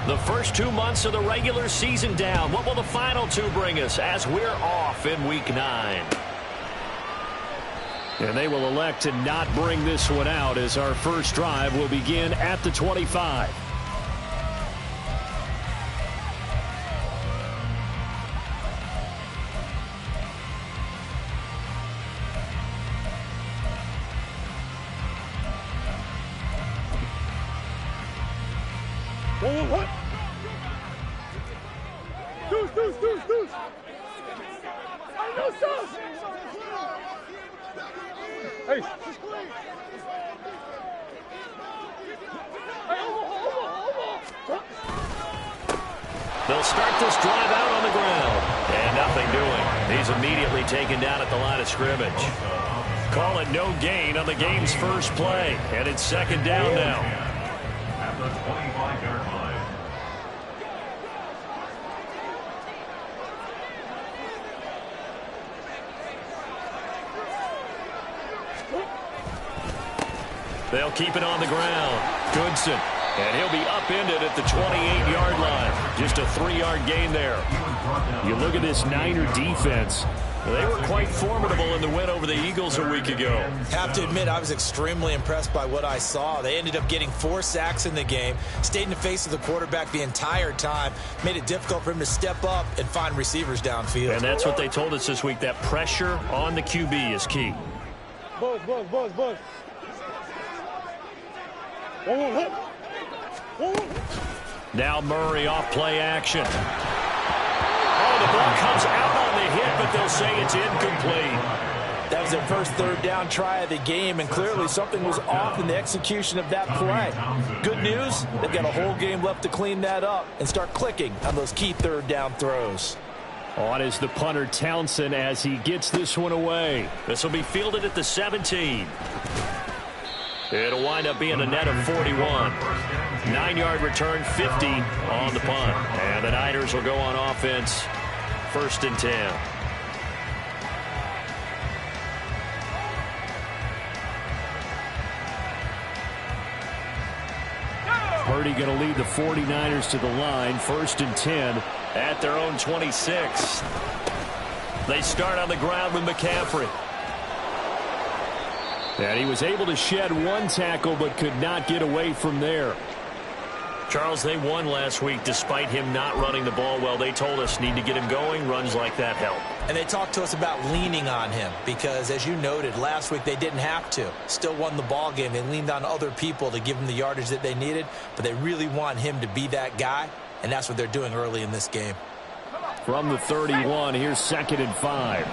The first 2 months of the regular season down. What will the final two bring us as we're off in Week 9? And they will elect to not bring this one out as our first drive will begin at the 25. What? Deuce. I know stuff. Hey. They'll start this drive out on the ground. And nothing doing. He's immediately taken down at the line of scrimmage. Call it no gain on the game's first play. And it's second down now. At the 25-yard line. They'll keep it on the ground. Goodson. And he'll be upended at the 28-yard line. Just a 3-yard gain there. You look at this Niner defense. They were quite formidable in the win over the Eagles a week ago. Have to admit, I was extremely impressed by what I saw. They ended up getting 4 sacks in the game, stayed in the face of the quarterback the entire time, made it difficult for him to step up and find receivers downfield. And that's what they told us this week, that pressure on the QB is key. Buzz. Now Murray off play action. Oh, the ball comes out on the hit, but they'll say it's incomplete. That was their first third down try of the game, and clearly something was off in the execution of that play. Good news, they've got a whole game left to clean that up and start clicking on those key third down throws. On is the punter Townsend as he gets this one away. This will be fielded at the 17. It'll wind up being a net of 41. 9-yard return, 50 on the punt. And the Niners will go on offense, 1st and 10. Purdy going to lead the 49ers to the line, 1st and 10 at their own 26. They start on the ground with McCaffrey. And he was able to shed 1 tackle but could not get away from there. Charles, they won last week despite him not running the ball well. They told us need to get him going. Runs like that help. And they talked to us about leaning on him because, as you noted, last week they didn't have to. Still won the ball game. They leaned on other people to give them the yardage that they needed, but they really want him to be that guy, and that's what they're doing early in this game. From the 31, here's 2nd and 5.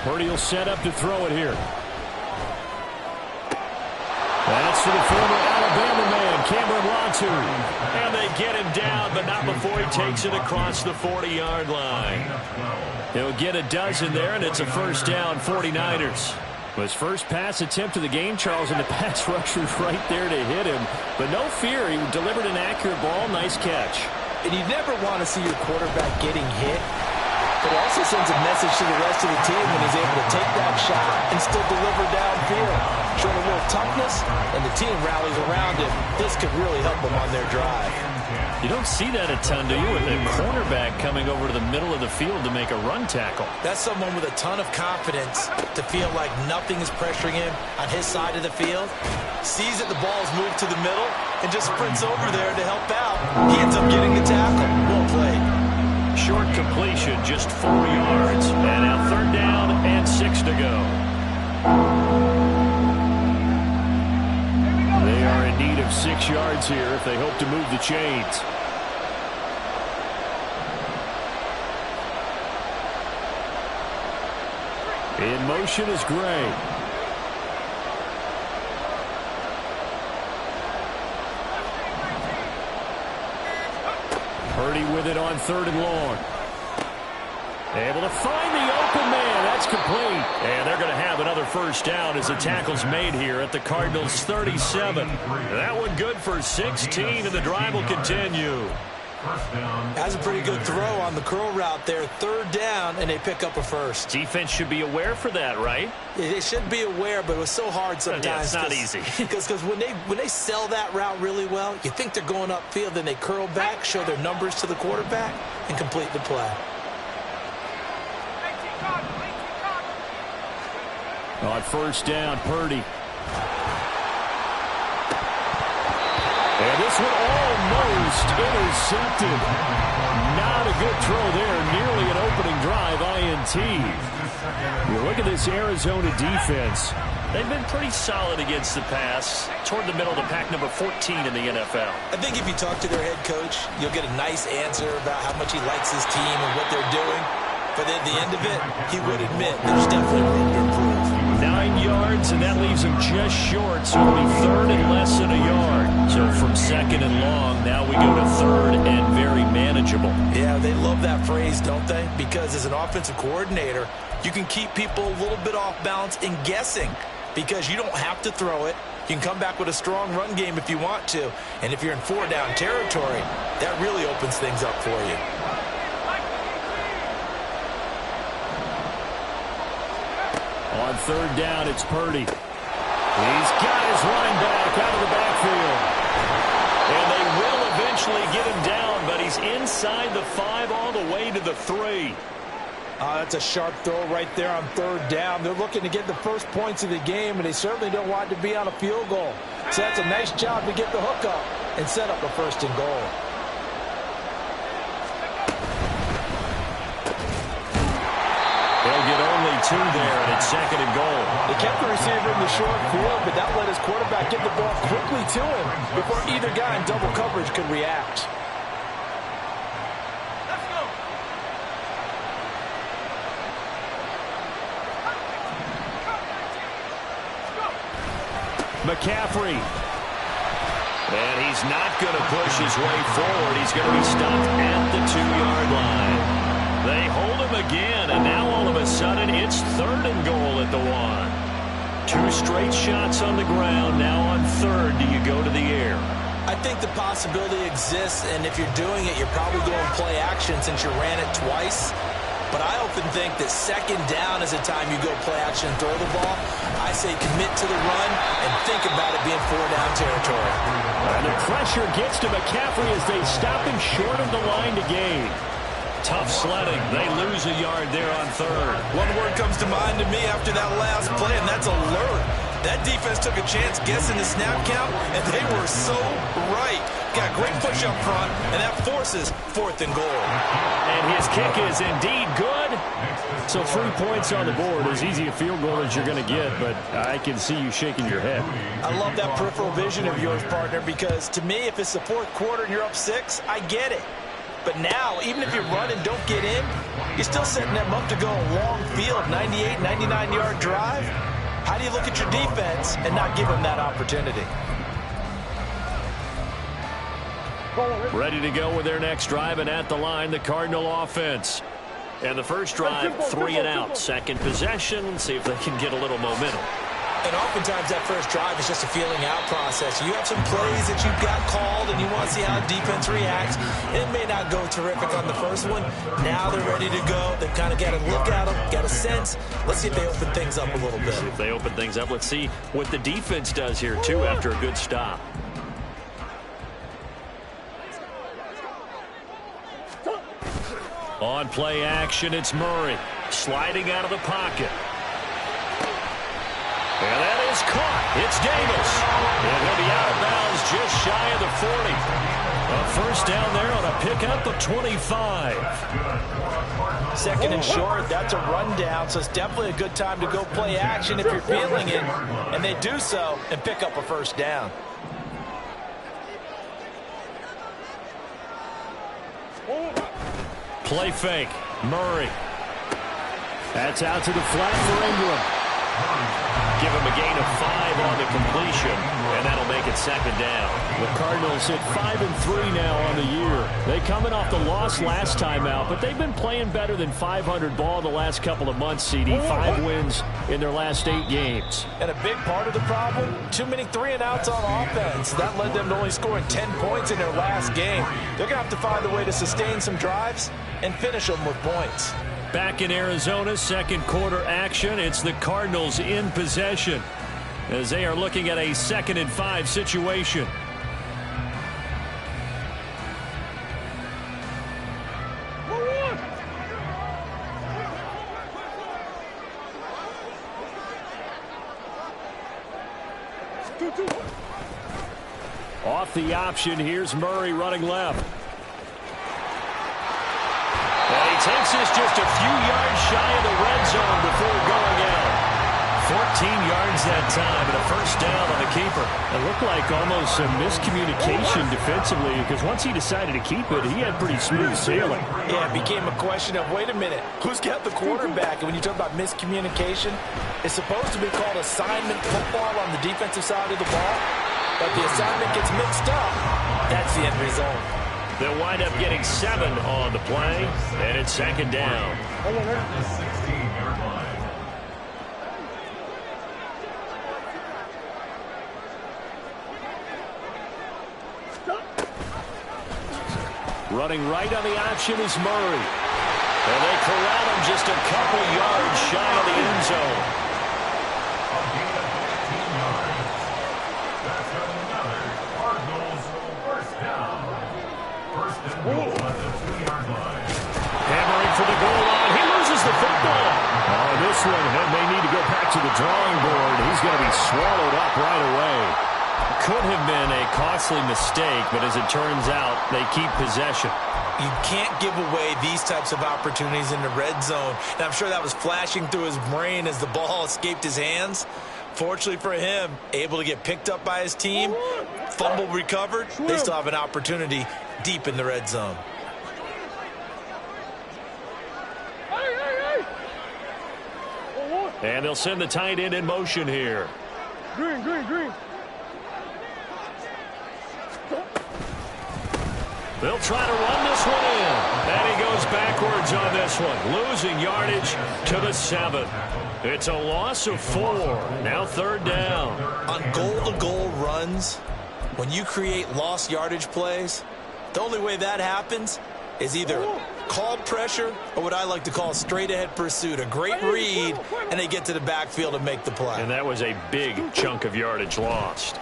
Purdy will set up to throw it here. That's to the former Alabama man, Cameron Latu. And they get him down, but not before he takes it across the 40-yard line. He'll get a dozen there, and it's a 1st down, 49ers. His first pass attempt of the game, Charles, and the pass rusher's right there to hit him. But no fear, he delivered an accurate ball. Nice catch. And you never want to see your quarterback getting hit. But it also sends a message to the rest of the team when he's able to take that shot and still deliver downfield. Showing a little toughness, and the team rallies around him. This could really help them on their drive. You don't see that a ton, do you, with a cornerback coming over to the middle of the field to make a run tackle? That's someone with a ton of confidence to feel like nothing is pressuring him on his side of the field. Sees that the ball's moved to the middle and just sprints over there to help out. He ends up getting the tackle. Well played. Short completion, just 4 yards. And now 3rd down and 6 to go. They are in need of 6 yards here if they hope to move the chains. In motion is Gray. Purdy with it on 3rd and long. Able to find the open man. That's complete. And they're going to have another 1st down as the tackle's made here at the Cardinals' 37. That one good for 16, and the drive will continue. First down. That's a pretty good throw on the curl route there. Third down, and they pick up a first. Defense should be aware for that, right? They should be aware, but it was so hard sometimes. Yeah, it's not easy. Because when they sell that route really well, you think they're going upfield, then they curl back, show their numbers to the quarterback, and complete the play. On first down, Purdy. And this one almost intercepted. Not a good throw there. Nearly an opening drive INT. You look at this Arizona defense. They've been pretty solid against the pass. Toward the middle of the pack, number 14 in the NFL. I think if you talk to their head coach, you'll get a nice answer about how much he likes his team and what they're doing. But at the end of it, he would admit there's definitely room to improve. 9 yards, and that leaves him just short, so it'll be third and less than a yard. So from second and long, now we go to third and very manageable. Yeah, they love that phrase, don't they? Because as an offensive coordinator, you can keep people a little bit off balance in guessing because you don't have to throw it. You can come back with a strong run game if you want to. And if you're in 4-down territory, that really opens things up for you. On third down, it's Purdy. He's got his line back out of the backfield. And they will eventually get him down, but he's inside the 5 all the way to the 3. That's a sharp throw right there on third down. They're looking to get the first points of the game, and they certainly don't want to be on a field goal. So that's a nice job to get the hook up and set up a first and goal. They'll get only 2 there, and it's second and goal. They kept the receiver in the short field, but that let his quarterback get the ball quickly to him before either guy in double coverage could react. McCaffrey. And he's not going to push his way forward. He's going to be stopped at the 2-yard line. They hold him again, and now all of a sudden it's third and goal at the 1. 2 straight shots on the ground. Now on third, do you go to the air? I think the possibility exists, and if you're doing it, you're probably going play action since you ran it twice. But I often think that second down is a time you go play action and throw the ball. I say commit to the run and think about it being 4-down territory. And the pressure gets to McCaffrey as they stop him short of the line to gain. Tough sledding. They lose a yard there on third. One word comes to mind to me after that last play, and that's alert. That defense took a chance guessing the snap count, and they were so right. Got a great push up front, and that forces fourth and goal. And his kick is indeed good. So 3 points on the board. As easy a field goal as you're going to get, but I can see you shaking your head. I love that peripheral vision of yours, partner, because to me, if it's the fourth quarter and you're up 6, I get it. But now, even if you run and don't get in, you're still setting them up to go a long field, 98, 99-yard drive. How do you look at your defense and not give them that opportunity? Ready to go with their next drive, and at the line, the Cardinal offense. And the first drive, 3 and out. Second possession, see if they can get a little momentum. And oftentimes that first drive is just a feeling out process. You have some plays that you've got called and you want to see how the defense reacts. It may not go terrific on the first one. Now they're ready to go. They've kind of got to look at them, got a sense. Let's see if they open things up a little bit. If they open things up, let's see what the defense does here, too, after a good stop. On play action, it's Murray. Sliding out of the pocket. And that is caught. It's Davis. And he'll be out of bounds just shy of the 40. A first down there on a pickup of 25. Second and short, that's a rundown, so it's definitely a good time to go play action if you're feeling it. And they do so and pick up a first down. Play fake. Murray. That's out to the flat for Ingram. give him a gain of 5 on the completion, and that'll make it second down. The Cardinals hit 5-3 now on the year. They coming off the loss last time out, but they've been playing better than 500 ball the last couple of months, CD. 5 wins in their last 8 games. And a big part of the problem, too many 3-and-outs on offense. That led them to only scoring 10 points in their last game. They're going to have to find a way to sustain some drives and finish them with points. Back in Arizona, second quarter action. It's the Cardinals in possession as they are looking at a 2nd and 5 situation. Off the option, here's Murray running left. And he takes this just a few yards shy of the red zone before going out. 14 yards that time and a first down on the keeper. It looked like almost some miscommunication defensively because once he decided to keep it, he had pretty smooth sailing. Yeah, it became a question of, wait a minute, who's got the quarterback? And when you talk about miscommunication, it's supposed to be called assignment football on the defensive side of the ball. But the assignment gets mixed up. That's the end result. They'll wind up getting 7 on the play, and it's second down. The 16-yard line. Running right on the option is Murray. And they corral him just a couple yards shy of the end zone. A gain of 15 yards. That's another Cardinals first down. First and goal at the 2-yard line. Hammering for the goal line. He loses the football. Oh, this one, and they need to go back to the drawing board. He's going to be swallowed up right away. Could have been a costly mistake, but as it turns out, they keep possession. You can't give away these types of opportunities in the red zone. And I'm sure that was flashing through his brain as the ball escaped his hands. Fortunately for him, able to get picked up by his team, fumble recovered. They still have an opportunity deep in the red zone. And they'll send the tight end in motion here. Green, green, green. They'll try to run this one in. And he goes backwards on this one. Losing yardage to the 7. It's a loss of 4. Now third down. On goal-to-goal runs, when you create lost yardage plays, the only way that happens is either called pressure or what I like to call straight-ahead pursuit. A great read, and they get to the backfield and make the play. And that was a big chunk of yardage lost.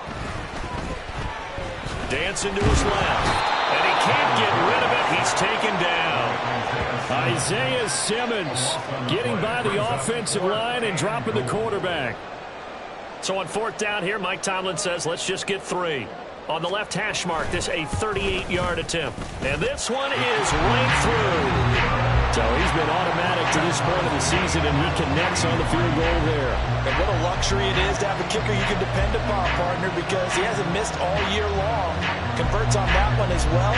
Dancing to his left. And he can't get rid of it. He's taken down. Isaiah Simmons getting by the offensive line and dropping the quarterback. So on fourth down here, Mike Tomlin says, let's just get 3. On the left hash mark, this a 38-yard attempt. And this one is right through. So he's been automatic to this point of the season, and he connects on the field goal there. And what a luxury it is to have a kicker you can depend upon, partner, because he hasn't missed all year long. Converts on that one as well.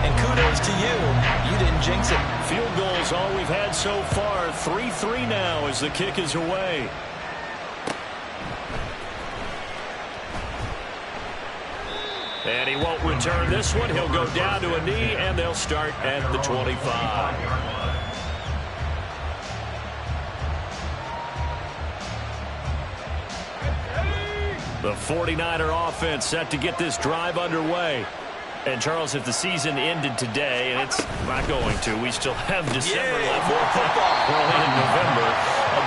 And kudos to you. You didn't jinx it. Field goals all we've had so far. 3-3 now as the kick is away. And he won't return this one. He'll go down to a knee, and they'll start at the 25. The 49er offense set to get this drive underway. And, Charles, if the season ended today, and it's not going to, we still have December left. More football. Early in November.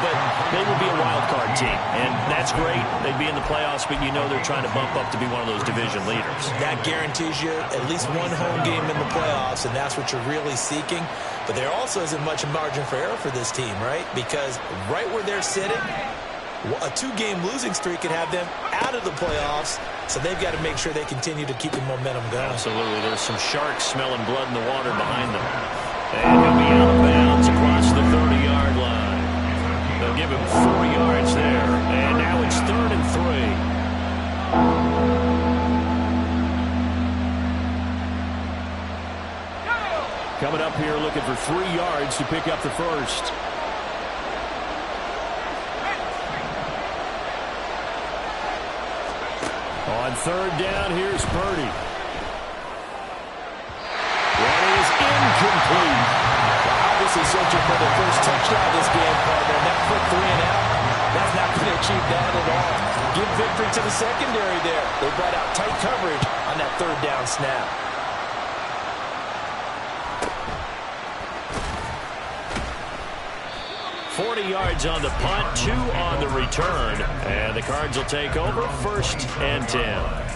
But they will be a wild card team, and that's great. They'd be in the playoffs, but you know they're trying to bump up to be one of those division leaders. That guarantees you at least one home game in the playoffs, and that's what you're really seeking. But there also isn't much margin for error for this team, right? Because right where they're sitting, a 2-game losing streak could have them out of the playoffs, so they've got to make sure they continue to keep the momentum going. Absolutely. There's some sharks smelling blood in the water behind them. And he'll be out of bounds across the 30-yard line. They'll give him 4 yards there. And now it's 3rd and 3. Coming up here looking for 3 yards to pick up the first. On third down, here's Purdy. That is incomplete. Obviously searching for their first touchdown this game, partner. And that quick 3 and out, that's not going to achieve that at all. Give victory to the secondary there. They brought out tight coverage on that third down snap. $40 yards on the punt, 2 on the return. And the Cards will take over, 1st and 10.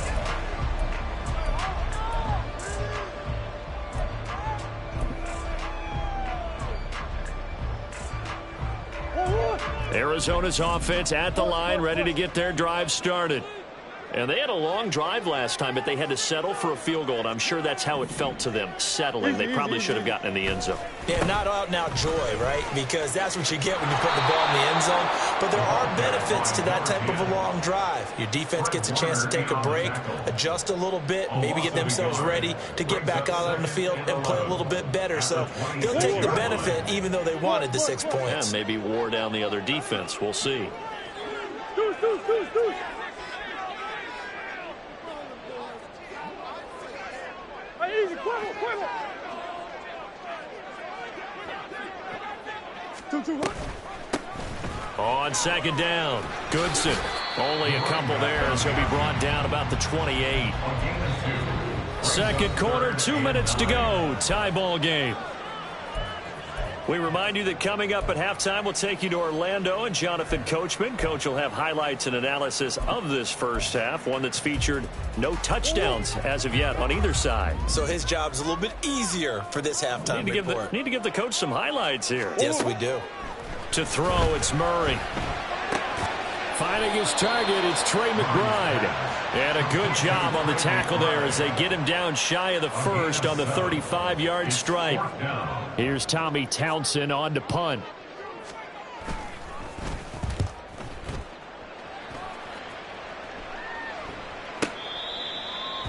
Arizona's offense at the line, ready to get their drive started. And they had a long drive last time, but they had to settle for a field goal, and I'm sure that's how it felt to them, settling. They probably should have gotten in the end zone. Yeah, not out-and-out joy, right? Because that's what you get when you put the ball in the end zone. But there are benefits to that type of a long drive. Your defense gets a chance to take a break, adjust a little bit, maybe get themselves ready to get back out on the field and play a little bit better. So they'll take the benefit even though they wanted the 6 points. Yeah, maybe wore down the other defense. We'll see. On second down, Goodson. Only a couple there as he'll be brought down about the 28. Second quarter, 2 minutes to go. Tie ball game. We remind you that coming up at halftime, we'll take you to Orlando and Jonathan Coachman. Coach will have highlights and analysis of this first half, one that's featured no touchdowns as of yet on either side. So his job's a little bit easier for this halftime report. Need to give the coach some highlights here. Yes, we do. To throw, it's Murray. Finding his target, it's Trey McBride. And a good job on the tackle there as they get him down shy of the first on the 35-yard stripe. Here's Tommy Townsend on to punt.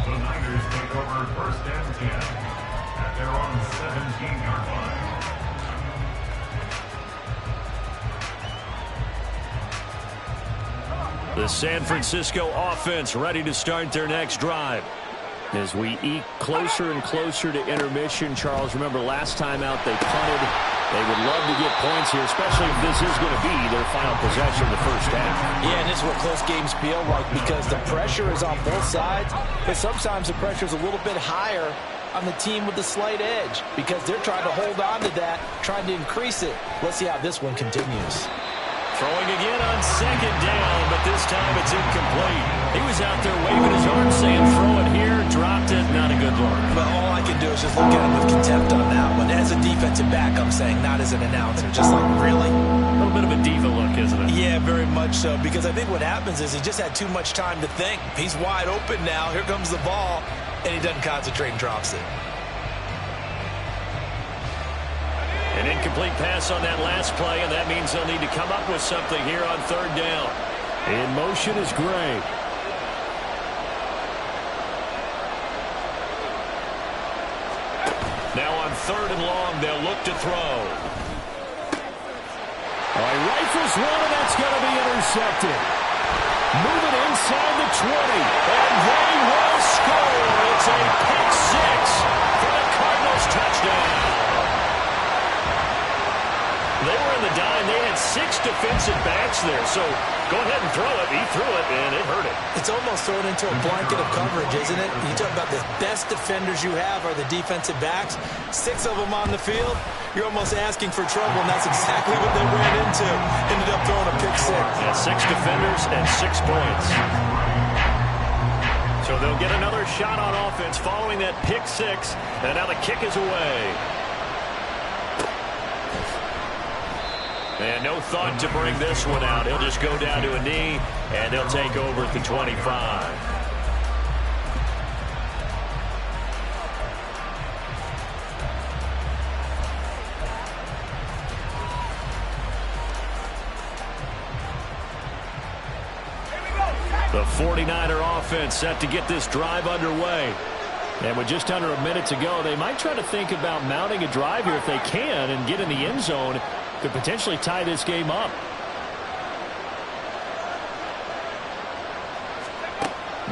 The Niners take over 1st and 10 at their own 17-yard line. The San Francisco offense ready to start their next drive. As we eke closer and closer to intermission, Charles, remember last time out they punted. They would love to get points here, especially if this is going to be their final possession of the first half. Yeah, and this is what close games feel like because the pressure is on both sides, but sometimes the pressure is a little bit higher on the team with the slight edge because they're trying to hold on to that, trying to increase it. Let's see how this one continues. Throwing again on second down, but this time it's incomplete. He was out there waving his arm saying throw it here, dropped it, not a good look. Well, all I can do is just look at him with contempt on that one. As a defensive back, I'm saying, not as an announcer. Just like, really? A little bit of a diva look, isn't it? Yeah, very much so, because I think what happens is he just had too much time to think. He's wide open now. Here comes the ball, and he doesn't concentrate and drops it. An incomplete pass on that last play, and that means they'll need to come up with something here on third down. In motion is Gray. Now on third and long, they'll look to throw. Rifles one, and that's going to be intercepted. Moving inside the 20, and they will score. It's a pick six for the Cardinals touchdown. They were in the dime. They had 6 defensive backs there. So go ahead and throw it. He threw it, and it hurt it. It's almost thrown into a blanket of coverage, isn't it? You talk about the best defenders you have are the defensive backs. 6 of them on the field. You're almost asking for trouble, and that's exactly what they ran into. Ended up throwing a pick six. Yeah, 6 defenders and 6 points. So they'll get another shot on offense following that pick six. And now the kick is away. And no thought to bring this one out. He'll just go down to a knee, and they'll take over at the 25. The 49er offense set to get this drive underway. And with just under a minute to go, they might try to think about mounting a drive here if they can and get in the end zone. Could potentially tie this game up.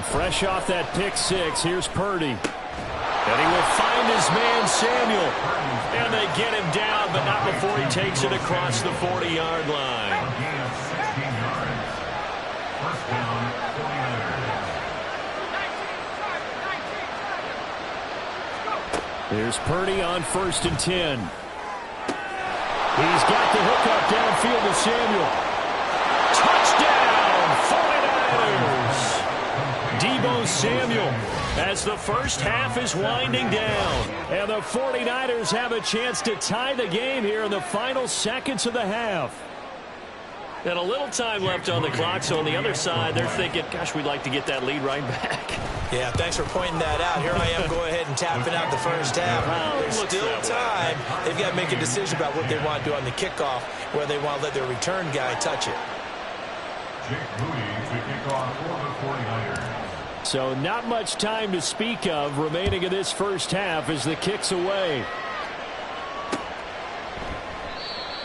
fresh off that pick six, here's Purdy. And he will find his man Samuel. And they get him down, but not before he takes it across the 40-yard line. Gain of 16 yards. First down, 49ers. Here's Purdy on 1st and 10. He's got the hookup downfield to Samuel. Touchdown, 49ers! Deebo Samuel as the first half is winding down. And the 49ers have a chance to tie the game here in the final seconds of the half. And a little time left on the clock, so on the other side, they're thinking, gosh, we'd like to get that lead right back. Yeah, thanks for pointing that out. Here I am going ahead and tapping out the first half. There's still time. They've got to make a decision about what they want to do on the kickoff, where they want to let their return guy touch it. Jake Moody to kick off for the 49ers. So not much time to speak of remaining in this first half as the kick's away.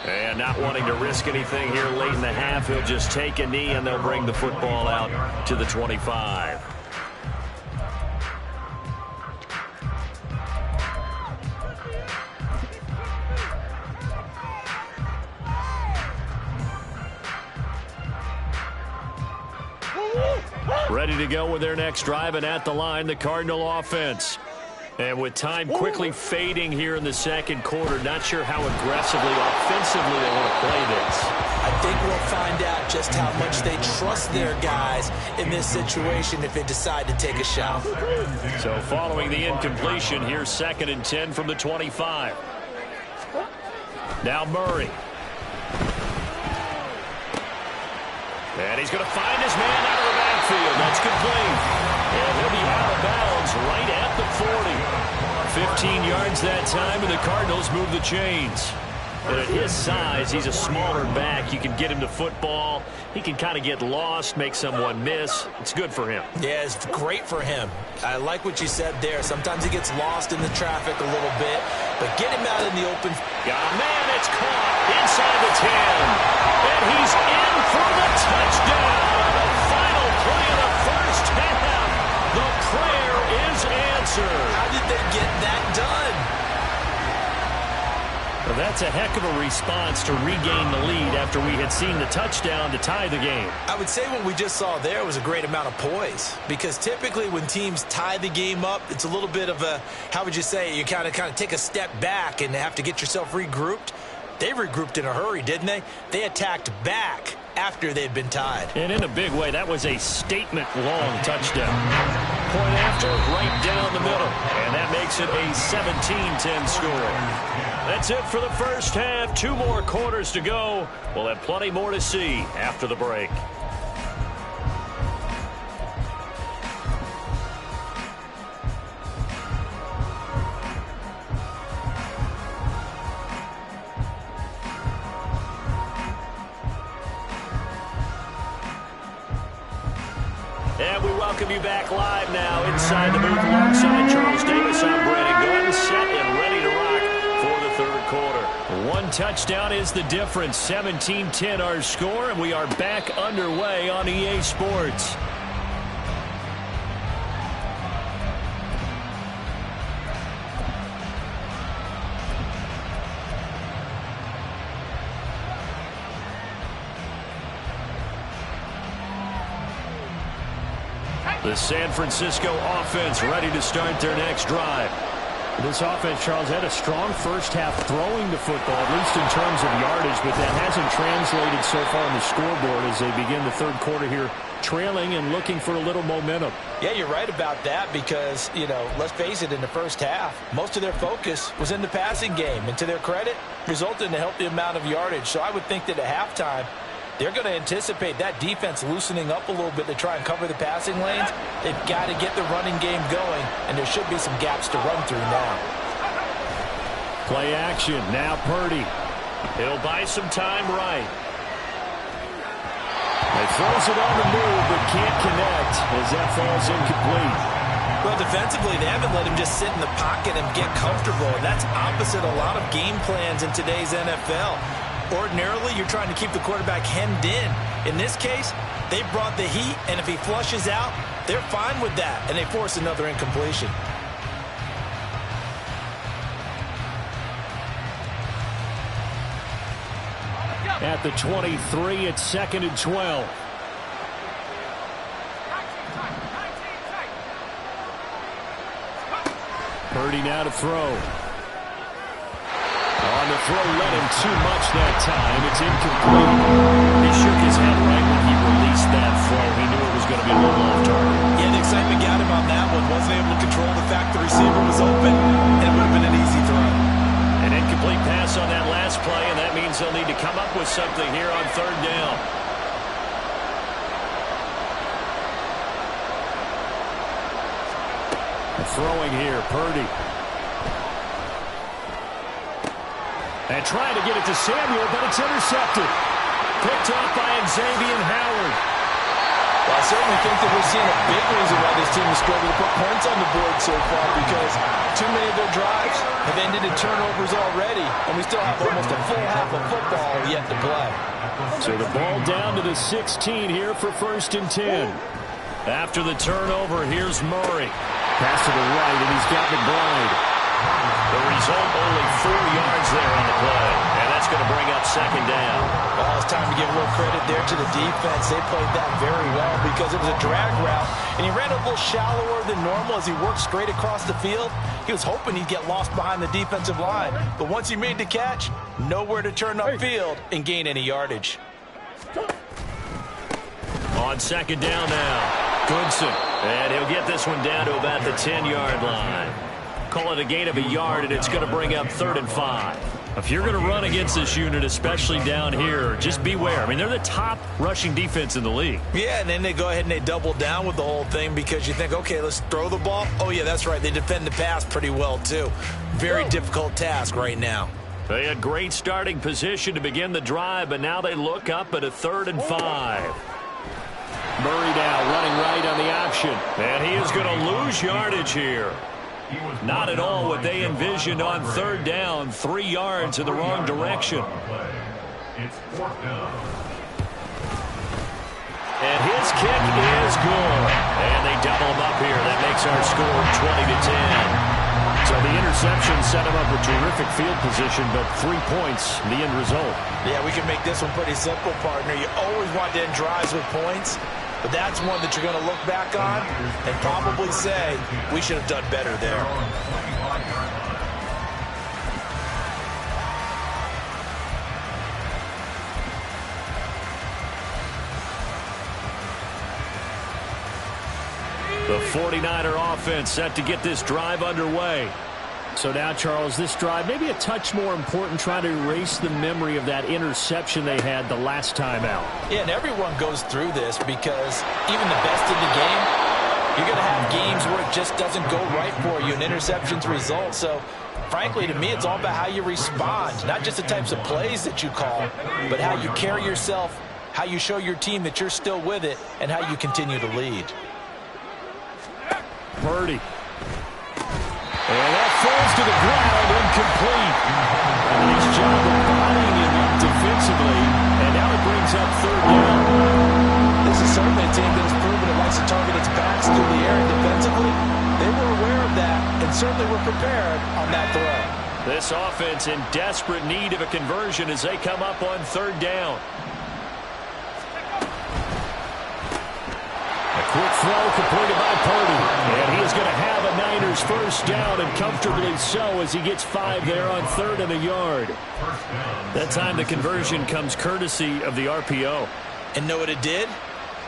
And not wanting to risk anything here late in the half, he'll just take a knee and they'll bring the football out to the 25. Ready to go with their next drive, and at the line, the Cardinal offense. And with time quickly fading here in the second quarter, not sure how aggressively, offensively they want to play this. I think we'll find out just how much they trust their guys in this situation if they decide to take a shot. So following the incompletion, here's 2nd and 10 from the 25. Now Murray. And he's going to find his man out of the backfield. That's complete. And he'll be out of bounds right at the 40. 15 yards that time, and the Cardinals move the chains. And at his size, he's a smaller back. You can get him to football. He can kind of get lost, make someone miss. It's good for him. Yeah, it's great for him. I like what you said there. Sometimes he gets lost in the traffic a little bit, but get him out in the open. Man, it's caught inside the 10. And he's in for the touchdown. The final play of the first half. The prayer is answered. How did they get that done? Well, that's a heck of a response to regain the lead after we had seen the touchdown to tie the game. I would say what we just saw there was a great amount of poise, because typically when teams tie the game up, it's a little bit of a, how would you say, you kind of take a step back and have to get yourself regrouped. They regrouped in a hurry, didn't they? They attacked back after they'd been tied. And in a big way, that was a statement-long touchdown. Point after, right down the middle. And that makes it a 17-10 score. That's it for the first half. 2 more quarters to go. We'll have plenty more to see after the break. And we welcome you back live now inside the booth alongside Charles Davis. I'm Brandon Gordon, set and ready to rock for the third quarter. 1 touchdown is the difference. 17-10 our score, and we are back underway on EA Sports. The San Francisco offense ready to start their next drive. This offense, Charles, had a strong first half throwing the football, at least in terms of yardage, but that hasn't translated so far on the scoreboard as they begin the third quarter here, trailing and looking for a little momentum. Yeah, you're right about that because, let's face it, in the first half, most of their focus was in the passing game, and to their credit, resulted in a healthy amount of yardage. So I would think that at halftime, they're going to anticipate that defense loosening up a little bit to try and cover the passing lanes. They've got to get the running game going, and there should be some gaps to run through now. Play action. Now Purdy. He'll buy some time right. He throws it on the move, but can't connect as that falls incomplete. Well, defensively, they haven't let him just sit in the pocket and get comfortable. And that's opposite a lot of game plans in today's NFL. Ordinarily, you're trying to keep the quarterback hemmed in. In this case, They brought the heat, and if he flushes out, they're fine with that, and they force another incompletion. At the 23, it's 2nd and 12. Purdy now to throw. On the throw, led him too much that time. It's incomplete. He shook his head right when he released that throw. He knew it was going to be a little off target. Yeah, the excitement got him on that one. Wasn't able to control the fact the receiver was open, and it would have been an easy throw. An incomplete pass on that last play, and that means they'll need to come up with something here on 3rd down. Throwing here, Purdy. And trying to get it to Samuel, but it's intercepted. Picked off by Xavier Howard. Well, I certainly think that we're seeing a big reason why this team has struggled to put points on the board so far, because too many of their drives have ended in turnovers already, and we still have almost a full half of football yet to play. So the ball down to the 16 here for 1st and 10. After the turnover, here's Murray. Pass to the right, and he's got McBride. The result, only 4 yards there on the play, and that's going to bring up 2nd down. Well, it's time to give a little credit there to the defense. They played that very well because it was a drag route, and he ran a little shallower than normal as he worked straight across the field. He was hoping he'd get lost behind the defensive line, but once he made the catch, nowhere to turn upfield and gain any yardage. On 2nd down now, Goodson, and he'll get this one down to about the 10-yard line. Call it a gain of a yard, and it's going to bring up 3rd and 5. If you're going to run against this unit, especially down here, just beware. I mean, they're the top rushing defense in the league. Yeah, and then they go ahead and they double down with the whole thing because you think, okay, let's throw the ball. Oh, yeah, that's right. They defend the pass pretty well, too. Very difficult task right now. They had great starting position to begin the drive, but now they look up at a 3rd and 5. Murray now running right on the option. And he is going to lose yardage here. Not at all what they envisioned on 3rd down. 3 yards in the wrong direction. It's 4th down. And his kick is good. And they double him up here. That makes our score 20-10. So the interception set him up with terrific field position, but 3 points, the end result. Yeah, we can make this one pretty simple, partner. You always want to end drives with points, but that's one that you're going to look back on and probably say, we should have done better there. The 49er offense set to get this drive underway. So now, Charles, this drive maybe a touch more important, trying to erase the memory of that interception they had the last time out. Yeah, and everyone goes through this because even the best in the game, you're going to have games where it just doesn't go right for you and interceptions result. So, frankly, to me, it's all about how you respond, not just the types of plays that you call, but how you carry yourself, how you show your team that you're still with it, and how you continue to lead. Purdy. And that falls to the ground, incomplete. A nice job of bodying him up defensively, and now it brings up 3rd down. This is certainly a team that has proven it likes to target its backs through the air, and defensively, they were aware of that and certainly were prepared on that throw. This offense in desperate need of a conversion as they come up on 3rd down. Quick throw completed by Purdy. And he is going to have a Niners 1st down, and comfortably so as he gets 5 there on 3rd and a yard. That time the conversion comes courtesy of the RPO. And know what it did?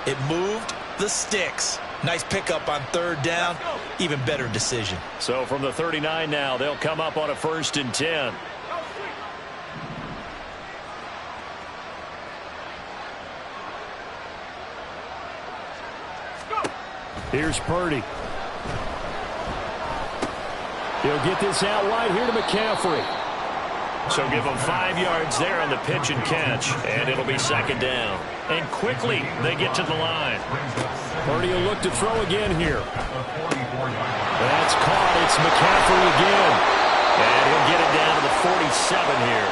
It moved the sticks. Nice pickup on 3rd down. Even better decision. So from the 39 now, they'll come up on a 1st and 10. Here's Purdy. He'll get this out wide here to McCaffrey. So give them 5 yards there on the pitch and catch, and it'll be 2nd down. And quickly they get to the line. Purdy will look to throw again here. That's caught. It's McCaffrey again. And he'll get it down to the 47 here.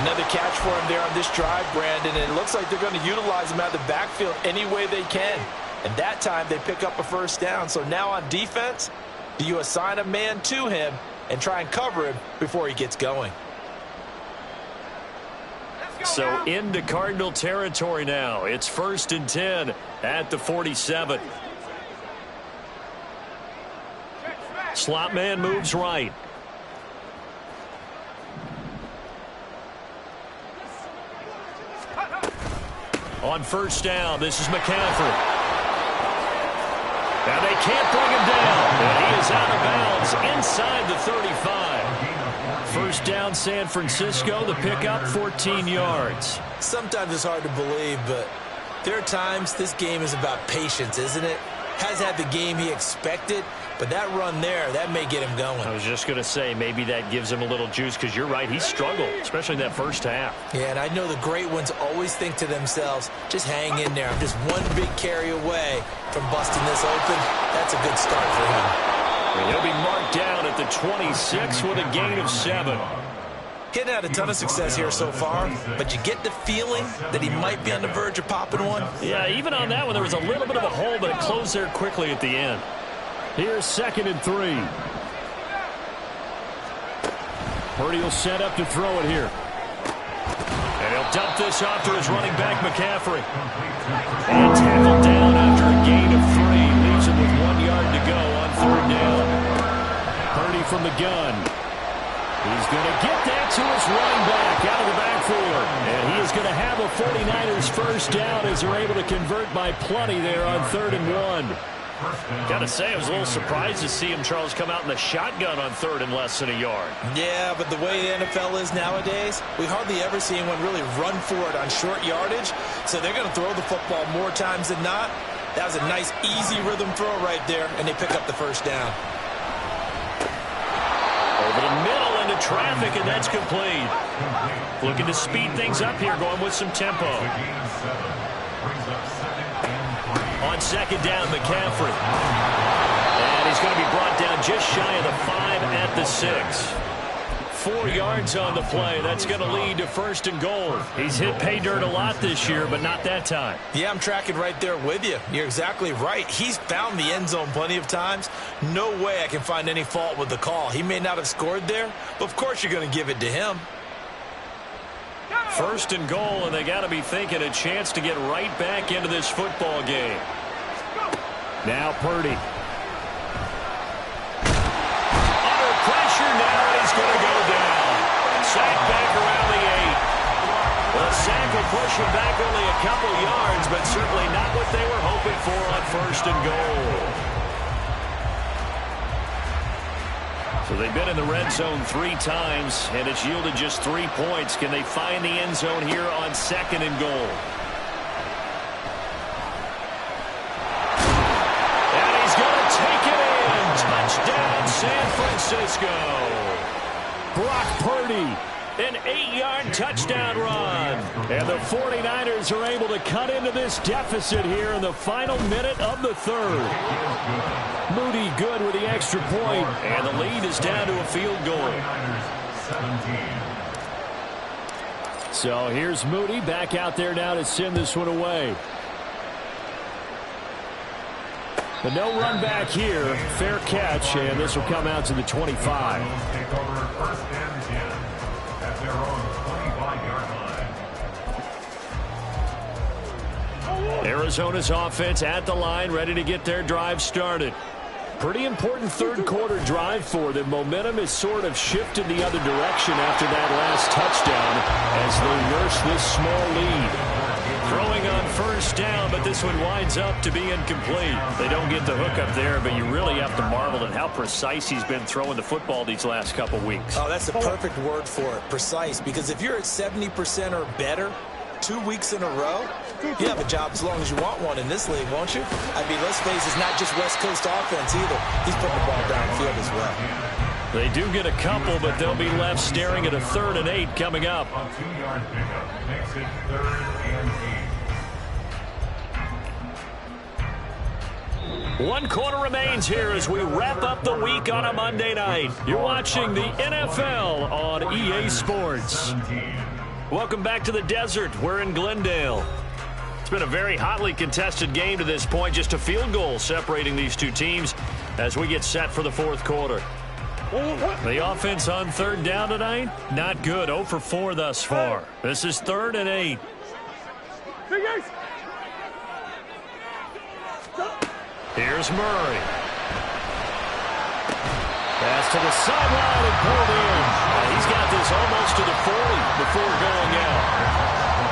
Another catch for him there on this drive, Brandon, and it looks like they're going to utilize him out of the backfield any way they can. And that time they pick up a first down. So now on defense, do you assign a man to him and try and cover him before he gets going? So into Cardinal territory now. It's 1st and 10 at the 47. Slot man moves right. On first down, this is McCaffrey. Now they can't bring him down. And he is out of bounds inside the 35. First down, San Francisco. The pickup, 14 yards. Sometimes it's hard to believe, but there are times this game is about patience, isn't it? Has had the game he expected, but that run there, that may get him going. I was just going to say, maybe that gives him a little juice, because you're right, he struggled, especially in that first half. Yeah, and I know the great ones always think to themselves, just hang in there. I'm just one big carry away from busting this open. That's a good start for him. And he'll be marked down at the 26 with a gain of 7. Hitting had a ton of success here so far, but you get the feeling that he might be on the verge of popping one. Yeah, even on that one, there was a little bit of a hole, but it closed there quickly at the end. Here's 2nd and 3. Purdy will set up to throw it here. And he'll dump this off to his running back, McCaffrey. And tackled down after a gain of 3. Leaves him with 1 yard to go on 3rd down. Purdy from the gun. He's going to get that to his running back out of the backfield. And he is going to have a 49ers first down as they're able to convert by plenty there on 3rd and 1. Got to say, I was a little surprised to see him, Charles, come out in the shotgun on 3rd and less than a yard. Yeah, but the way the NFL is nowadays, we hardly ever see anyone really run for it on short yardage. So they're going to throw the football more times than not. That was a nice, easy rhythm throw right there, and they pick up the first down. Over the middle into traffic, and that's complete. Looking to speed things up here, going with some tempo. On 2nd down, McCaffrey. And he's going to be brought down just shy of the 5 at the 6. 4 yards on the play. That's going to lead to 1st and goal. He's hit pay dirt a lot this year, but not that time. Yeah, I'm tracking right there with you. You're exactly right. He's found the end zone plenty of times. No way I can find any fault with the call. He may not have scored there, but of course you're going to give it to him. 1st and goal, and they got to be thinking a chance to get right back into this football game. Now Purdy. Under pressure now, and he's going to go down. Sack back around the 8. Well, sack will push him back only a couple yards, but certainly not what they were hoping for on 1st and goal. So they've been in the red zone 3 times, and it's yielded just 3 points. Can they find the end zone here on 2nd and goal? And he's going to take it in. Touchdown, San Francisco. Brock Purdy. An 8-yard touchdown run. And the 49ers are able to cut into this deficit here in the final minute of the 3rd. Moody good with the extra point. And the lead is down to a field goal. So here's Moody back out there now to send this one away. But no run back here. Fair catch, and this will come out to the 25. Take over 1st and 10 at their own 25-yard line. Arizona's offense at the line, ready to get their drive started. Pretty important 3rd quarter drive for them. Momentum has sort of shifted the other direction after that last touchdown as they nurse this small lead. Throwing on 1st down, but this one winds up to be incomplete. They don't get the hook up there, but you really have to marvel at how precise he's been throwing the football these last couple weeks. Oh, that's the perfect word for it, precise, because if you're at 70% or better 2 weeks in a row, you have a job as long as you want one in this league, won't you? I mean, let's face it, it's not just West Coast offense either. He's putting the ball downfield as well. They do get a couple, but they'll be left staring at a 3rd and 8 coming up. A 2-yard pickup makes it 3rd and 8. 1 quarter remains here as we wrap up the week on a Monday night. You're watching the NFL on EA Sports. Welcome back to the desert. We're in Glendale. It's been a very hotly contested game to this point. Just a field goal separating these two teams as we get set for the fourth quarter. The offense on third down tonight, not good. 0 for 4 thus far. This is 3rd and 8. Here's Murray. Pass to the sideline and pulled in. He's got this almost to the 40 before going out.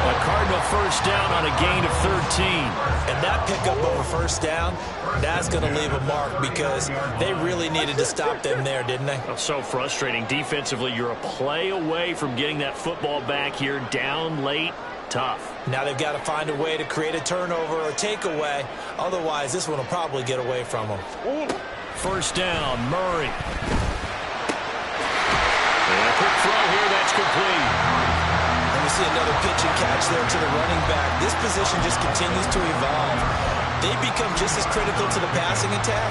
A Cardinal first down on a gain of 13. And that pickup of a first down, that's going to leave a mark because they really needed to stop them there, didn't they? So frustrating. Defensively, you're a play away from getting that football back here, down late. Tough. Now they've got to find a way to create a turnover or takeaway. Otherwise, this one will probably get away from them. First down, Murray. And a quick throw here, that's complete. And we see another pitch and catch there to the running back. This position just continues to evolve. They become just as critical to the passing attack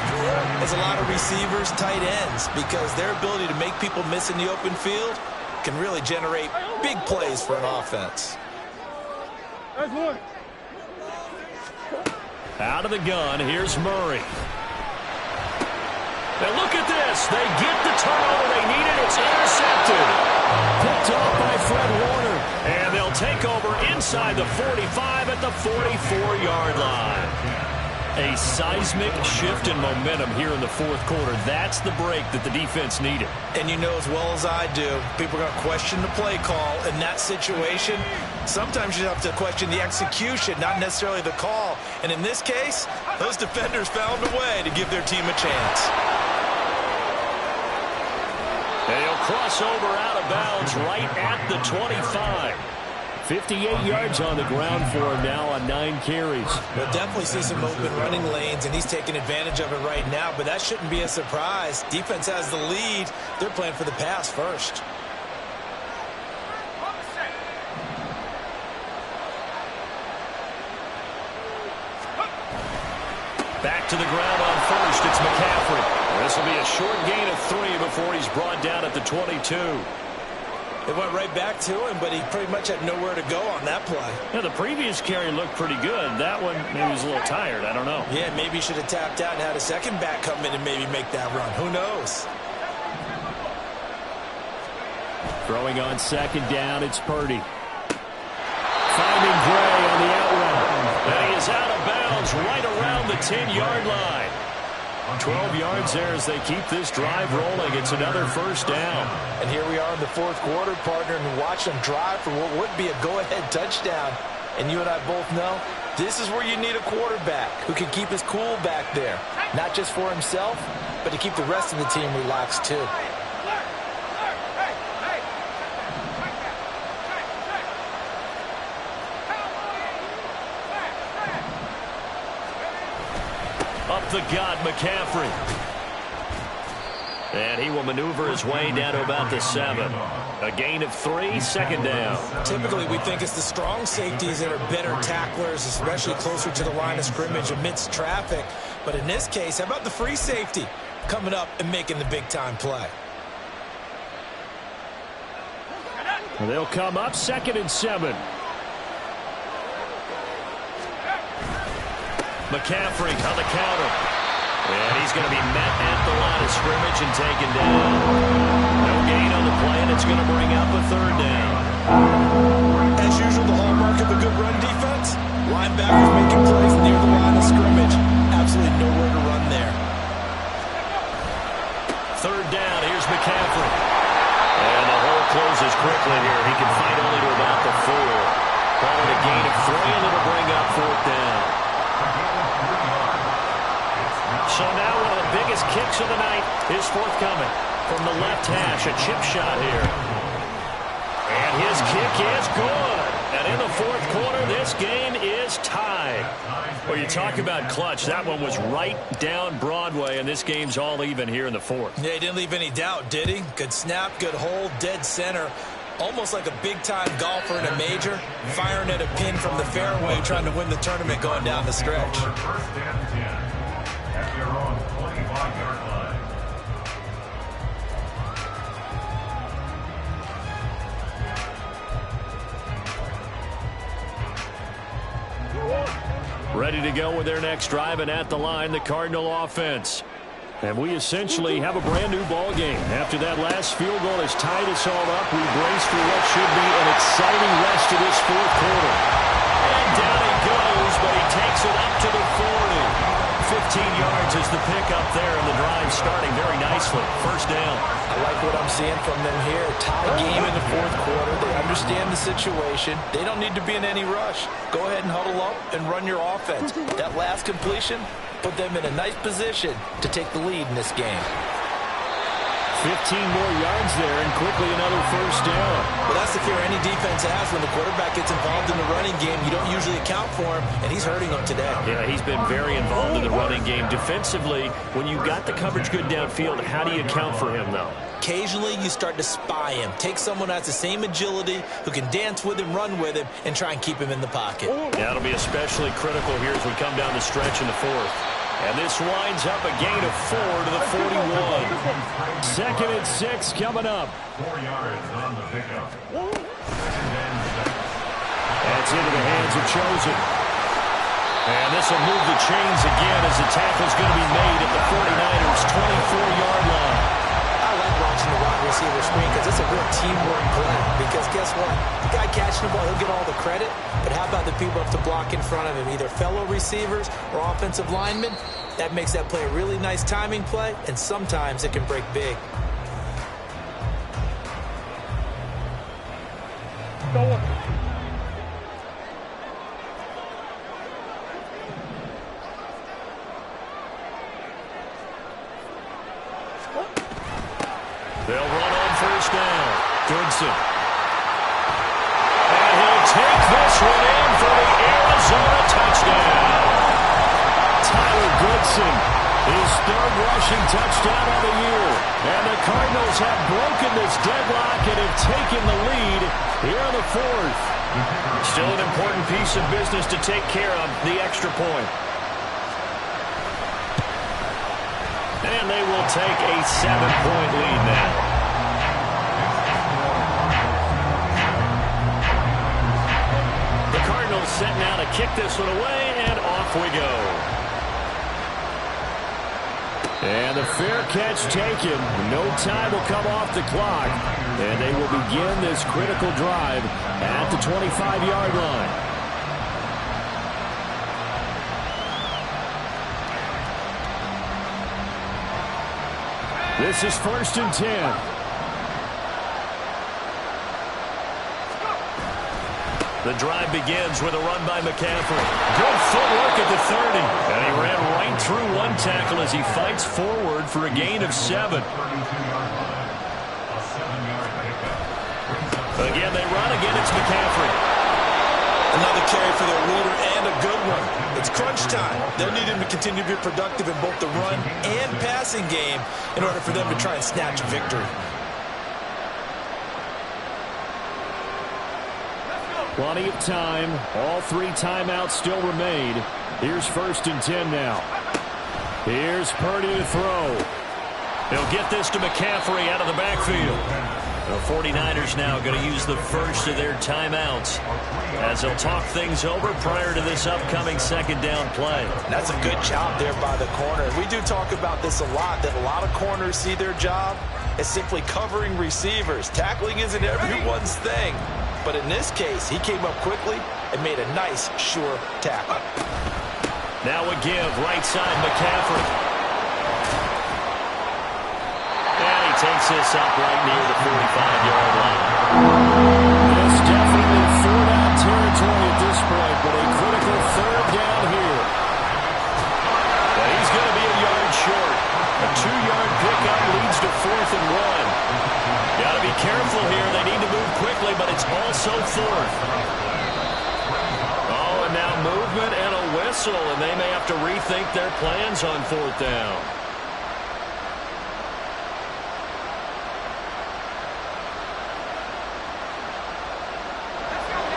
as a lot of receivers, tight ends, because their ability to make people miss in the open field can really generate big plays for an offense. Out of the gun, here's Murray. And look at this. They get the turnover they needed. It's intercepted. Picked off by Fred Warner. And they'll take over inside the 45 at the 44-yard line. A seismic shift in momentum here in the fourth quarter. That's the break that the defense needed. And you know as well as I do, people are going to question the play call in that situation. Sometimes you have to question the execution, not necessarily the call. And in this case, those defenders found a way to give their team a chance. And he'll cross over out of bounds right at the 25. 58 yards on the ground for him now on 9 carries. We'll definitely see some open running lanes, and he's taking advantage of it right now, but that shouldn't be a surprise. Defense has the lead. They're playing for the pass first. Back to the ground on first. It's McCaffrey. This will be a short gain of 3 before he's brought down at the 22. It went right back to him, but he pretty much had nowhere to go on that play. Yeah, the previous carry looked pretty good. That one, maybe he was a little tired. I don't know. Yeah, maybe he should have tapped out and had a second back come in and maybe make that run. Who knows? Throwing on second down, it's Purdy. Finding Gray on the out route. And he is out of bounds right around the 10-yard line. 12 yards there as they keep this drive rolling. It's another first down. And here we are in the fourth quarter, partner, and watch them drive for what would be a go-ahead touchdown. And you and I both know this is where you need a quarterback who can keep his cool back there. Not just for himself, but to keep the rest of the team relaxed too. Up the gut, McCaffrey. And he will maneuver his way down to about the 7. A gain of 3, second down. Typically, we think it's the strong safeties that are better tacklers, especially closer to the line of scrimmage amidst traffic. But in this case, how about the free safety coming up and making the big-time play? They'll come up 2nd and 7. McCaffrey on the counter. And he's going to be met at the line of scrimmage and taken down. No gain on the play, and it's going to bring up a 3rd down. As usual, the hallmark of a good run defense, linebackers making plays near the line of scrimmage. Absolutely nowhere to run there. 3rd down, here's McCaffrey. And the hole closes quickly here. He can fight only to about the 4. Call it a gain of 3, and it'll bring up 4th down. So now one of the biggest kicks of the night is forthcoming from the left hash. A chip shot here. And his kick is good. And in the fourth quarter, this game is tied. Well, you talk about clutch. That one was right down Broadway, and this game's all even here in the fourth. Yeah, he didn't leave any doubt, did he? Good snap, good hold, dead center. Almost like a big-time golfer in a major, firing at a pin from the fairway, trying to win the tournament going down the stretch. First and 10 at your own 25-yard line. Ready to go with their next drive, and at the line, the Cardinal offense. And we essentially have a brand-new ball game. After that last field goal has tied us all up, we brace for what should be an exciting rest of this fourth quarter. And down he goes, but he takes it up to the 40. 15 yards is the pickup there, and the drive starting very nicely. First down. I like what I'm seeing from them here. Tie game in the fourth quarter. They understand the situation. They don't need to be in any rush. Go ahead and huddle up and run your offense. That last completion put them in a nice position to take the lead in this game. 15 more yards there, and quickly another first down. Well, that's the fear any defense has when the quarterback gets involved in the running game. You don't usually account for him, and he's hurting them today. Yeah, he's been very involved in the running game. Defensively, when you got the coverage good downfield, how do you account for him, though? Occasionally, you start to spy him. Take someone who has the same agility, who can dance with him, run with him, and try and keep him in the pocket. Yeah, it'll be especially critical here as we come down the stretch in the fourth. And this winds up a gain of 4 to the 41. 2nd and 6 coming up. 4 yards on the pickup. That's into the hands of Chosen. And this will move the chains again as the tackle's going to be made at the 49ers' 24-yard line. I like watching the wide receiver screen because it's a real teamwork play. Because guess what? The guy catching the ball, he'll get all the credit. But how about the people who have to block in front of him, either fellow receivers or offensive linemen? That makes that play a really nice timing play, and sometimes it can break big. They'll run on first down. Goodson. And he'll take this one in for the Arizona touchdown. Tyler Goodson, his 3rd rushing touchdown of the year. And the Cardinals have broken this deadlock and have taken the lead here in the 4th. Still an important piece of business to take care of, the extra point. And they will take a 7-point lead now. The Cardinals setting out to kick this one away, and off we go. And the fair catch taken. No time will come off the clock. And they will begin this critical drive at the 25-yard line. This is 1st and 10. The drive begins with a run by McCaffrey. Good footwork at the 30. And he ran right through one tackle as he fights forward for a gain of 7. Again, they run. Again, it's McCaffrey. Another carry for their leader and a good one. It's crunch time. They'll need him to continue to be productive in both the run and passing game in order for them to try and snatch a victory. Plenty of time. All 3 timeouts still remain. Here's 1st and 10 now. Here's Purdy to throw. He'll get this to McCaffrey out of the backfield. The 49ers now going to use the first of their timeouts as they'll talk things over prior to this upcoming 2nd down play. That's a good job there by the corner. We do talk about this a lot, that a lot of corners see their job as simply covering receivers. Tackling isn't everyone's thing. But in this case, he came up quickly and made a nice, sure tackle. Now a give, right side, McCaffrey. Takes this up right near the 45-yard line. It's definitely 4-down territory at this point, but a critical 3rd down here. But he's going to be a yard short. A 2-yard pickup leads to 4th and 1. Got to be careful here. They need to move quickly, but it's also 4th. Oh, and now movement and a whistle, and they may have to rethink their plans on 4th down.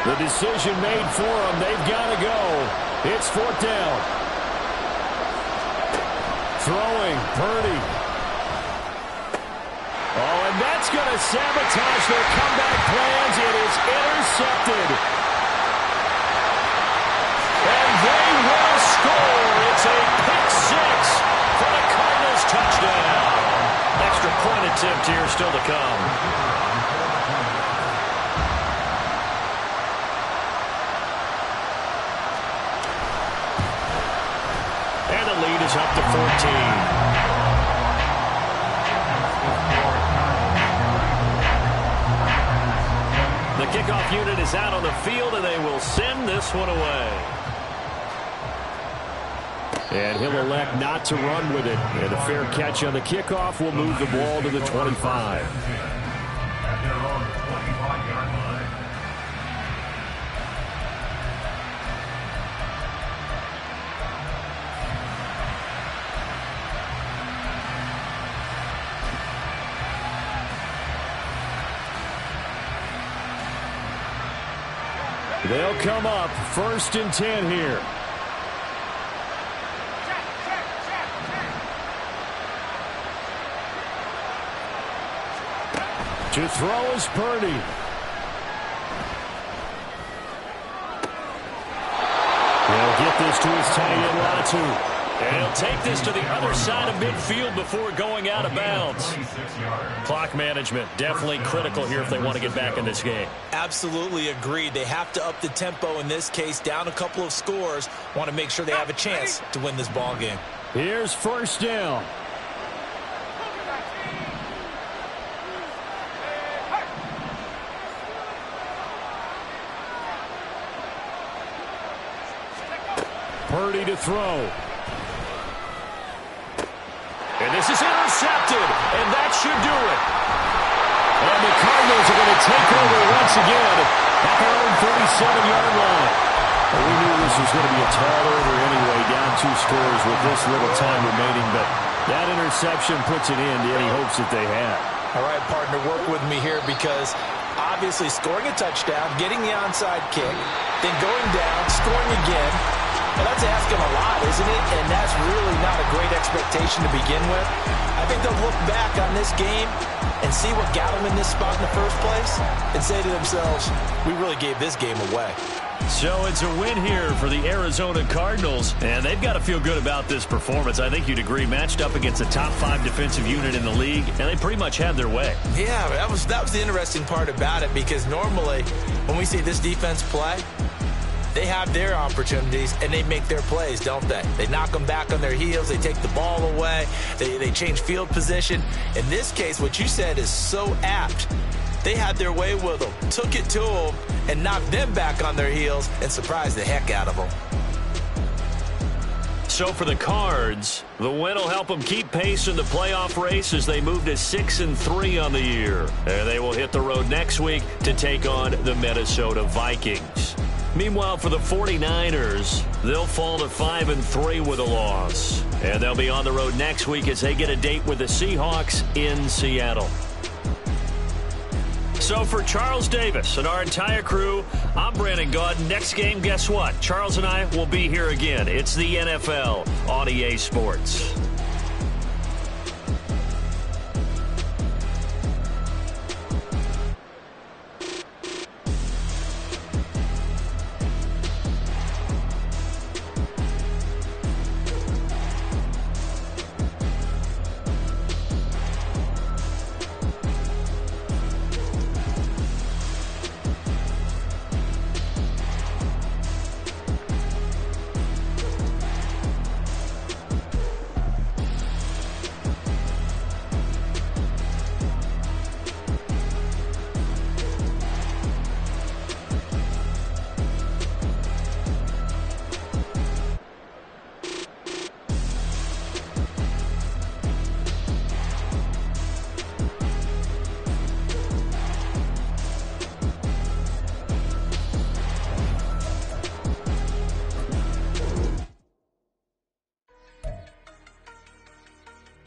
The decision made for them. They've got to go. It's 4th down. Throwing, Purdy. Oh, and that's going to sabotage their comeback plans. It is intercepted. And score. It's a pick six for the Cardinals touchdown. Extra point attempt here still to come. And the lead is up to 14. The kickoff unit is out on the field, and they will send this one away. And he'll elect not to run with it. And a fair catch on the kickoff will move the ball to the 25. At their own 25-yard line. They'll come up 1st and 10 here. To throw is Purdy. He'll get this to his tight end, Latu. And he'll take this to the other side of midfield before going out of bounds. Clock management definitely critical here if they want to get back in this game. Absolutely agreed. They have to up the tempo in this case, down a couple of scores. Want to make sure they have a chance to win this ball game. Here's 1st down. Purdy to throw. And this is intercepted, and that should do it. And the Cardinals are going to take over once again at their own 37-yard line. Well, we knew this was going to be a tall order anyway, down 2 scores with this little time remaining, but that interception puts an end to any hopes that they had. All right, partner, work with me here because obviously scoring a touchdown, getting the onside kick, then going down, scoring again. And that's asking a lot, isn't it? And that's really not a great expectation to begin with. I think they'll look back on this game and see what got them in this spot in the first place and say to themselves, we really gave this game away. So it's a win here for the Arizona Cardinals, and they've got to feel good about this performance. I think you'd agree, matched up against a top 5 defensive unit in the league, and they pretty much had their way. Yeah, that was the interesting part about it, because normally when we see this defense play, they have their opportunities, and they make their plays, don't they? They knock them back on their heels. They take the ball away. They change field position. In this case, what you said is so apt. They had their way with them, took it to them, and knocked them back on their heels and surprised the heck out of them. So for the Cards, the win will help them keep pace in the playoff race as they move to 6-3 on the year. And they will hit the road next week to take on the Minnesota Vikings. Meanwhile, for the 49ers, they'll fall to 5-3 with a loss. And they'll be on the road next week as they get a date with the Seahawks in Seattle. So for Charles Davis and our entire crew, I'm Brandon Gaudin. Next game, guess what? Charles and I will be here again. It's the NFL on EA Sports.